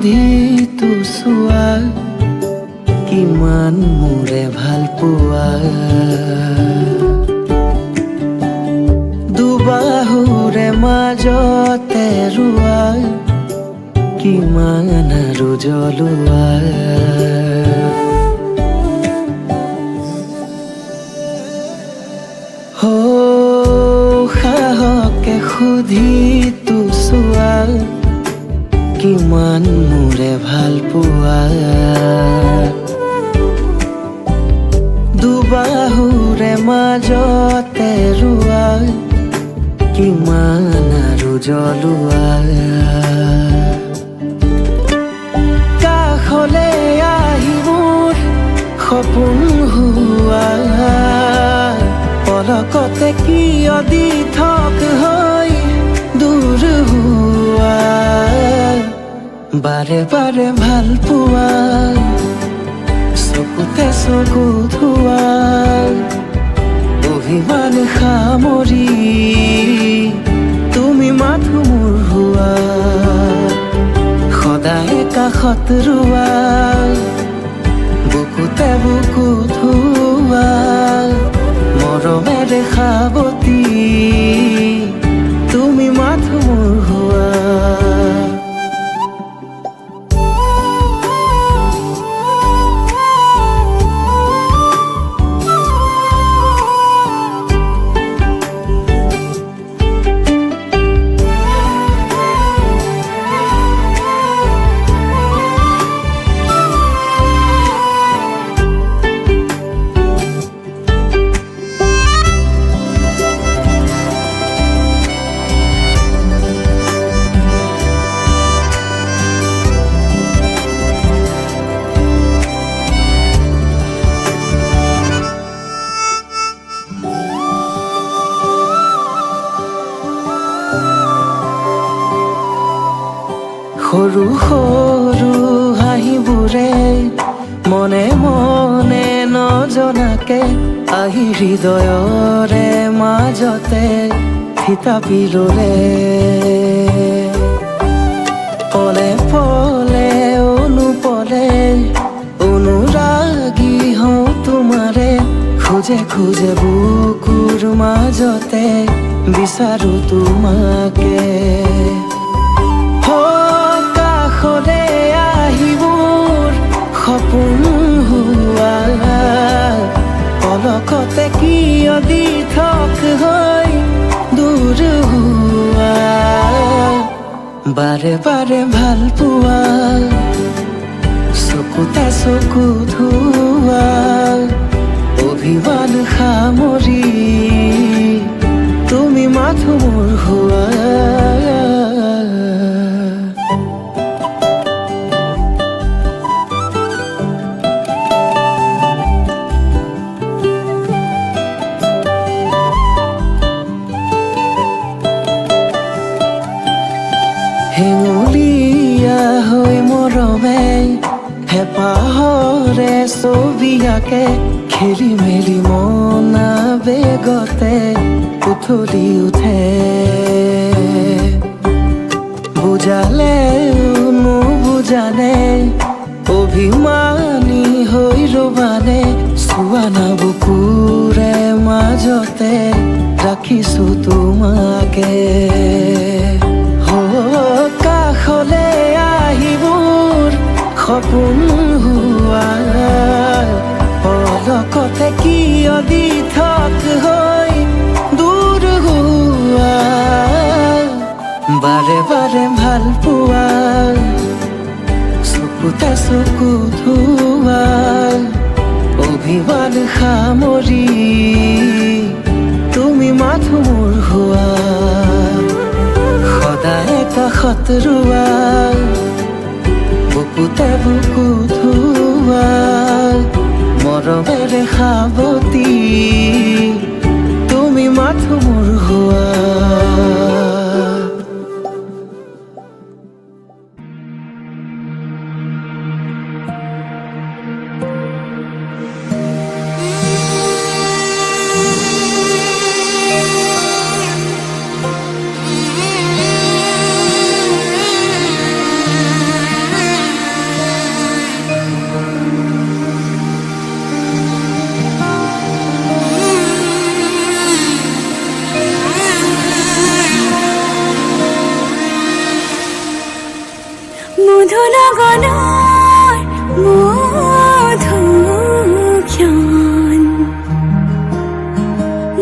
সুধি তোচোৱা কিমান মোৰে ভাল পোৱা দুবাহুৰে মাজতে ৰোৱা কিমান আৰু জ্বলোৱা সাহকে সুধি তোচোৱা কিমান মোৰে ভাল পোৱা দুবাহুৰে মাজতে ৰোৱা কিমান আৰু জ্বলোৱা কাষলে আহি মোৰ সপোন হোৱা পলকতে কিয় দি থক হৈ দূৰ হোৱা বাৰে বাৰে ভাল পোৱা চকুতে চকু ধোৱা অভিমান সামৰি তুমি মাথো মোৰ হোৱা সদায় কাষত ৰোৱা বুকুতে বুকু ধোৱা মৰমেৰে সাৱতি তুমি মাথো মোৰ হোৱা সৰু সৰু হাঁহিবোৰে মনে মনে নজনাকে আহি হৃদয়ৰে মাজতে থিতাপি ল'লে পলে পলে অনুপলে অনুৰাগী হওঁ তোমাৰে খোজে খোজে বুকুৰ মাজতে বিচাৰো তোমাকে কাষলে আহি মোৰ সপোন হোৱা পলকতে কিয় দি থক হৈ দূৰ হোৱা বাৰে বাৰে ভাল পোৱা চকুতে চকু ধোৱা অভিমান সামৰি তুমি মাথো মোৰ হোৱা হেঙুলীয়া হৈ মৰমে হেঁপাহৰে ছবি আঁকে খেলি মেলি মন আৱেগতে উঠলি উঠে বুজালেও নুবুজানে অভিমানী হৈ ৰবানে চোৱা না বুকুৰে মাজতে ৰাখিছো তোমাকে কাষলে আহি মোৰ সপোন হোৱা পলকতে কিয় দি থক হৈ দূৰ হোৱা বাৰে বাৰে ভাল পোৱা চকুতে চকু ধোৱা অভিমান সামৰি তুমি মাথো মোৰ হোৱা সদায় কাষত ৰোৱা বুকুতে বুকু ধোৱা মৰমেৰে সাৱতি তুমি মাথো মোৰ হোৱা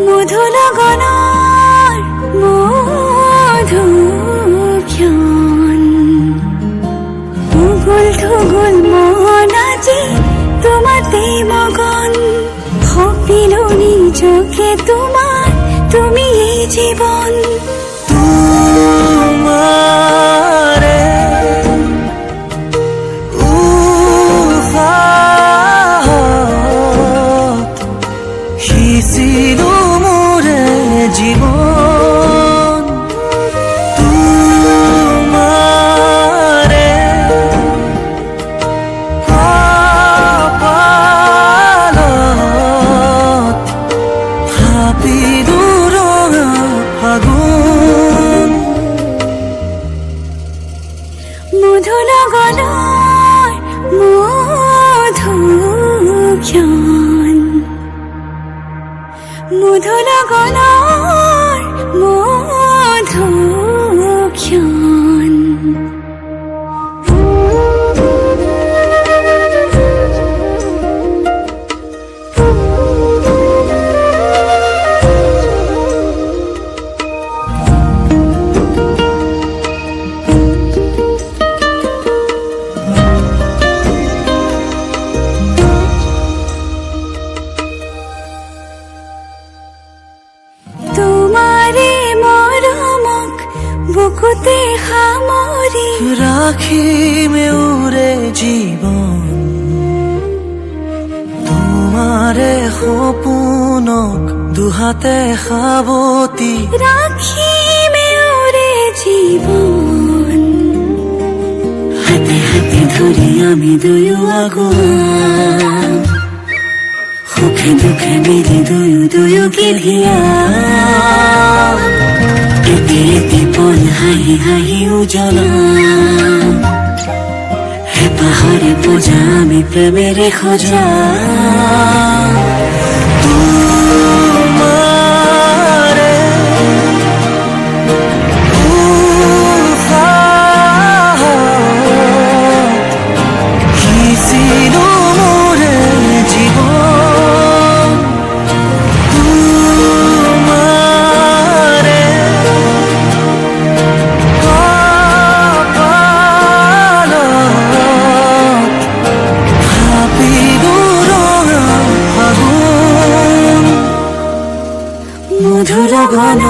মধু লগনৰ মধুক্ষণ উগুল থুগুল মন আজি তোমাতে মগন সপিলো নিজকে তোমাৰ তুমি এই জীৱন তোমাৰে উফাহত সিঁচিলো মোৰে জীবন তোমাৰে কপালত থাপিলো ৰঙা ফাগুন মধু লগনৰ মধুক্ষণ মধু লগনৰ মধুক্ষণ তোমাৰে মৰমক বুকুতে সামৰি ৰাখিমে উৰে জীবন তোমাৰে সপোনক দুহাতে সাবতি ৰাখিমে ওৰে জীৱন হাতে হাতে ধৰি আমি দুয়ো আগুৱা সুখে দুখে মিলি দুয়োকে ধিয়া এটি এটি পল হাঁহি হাঁহি উজ্বলা হেঁপাহৰে পূজা আমি প্ৰেমেৰে সজা তোমাৰে উফাহত সিঁচিলো মোৰে জীবন তোমাৰে কপালত থাপিলো ৰঙা ফাগুন মধুৰ গণ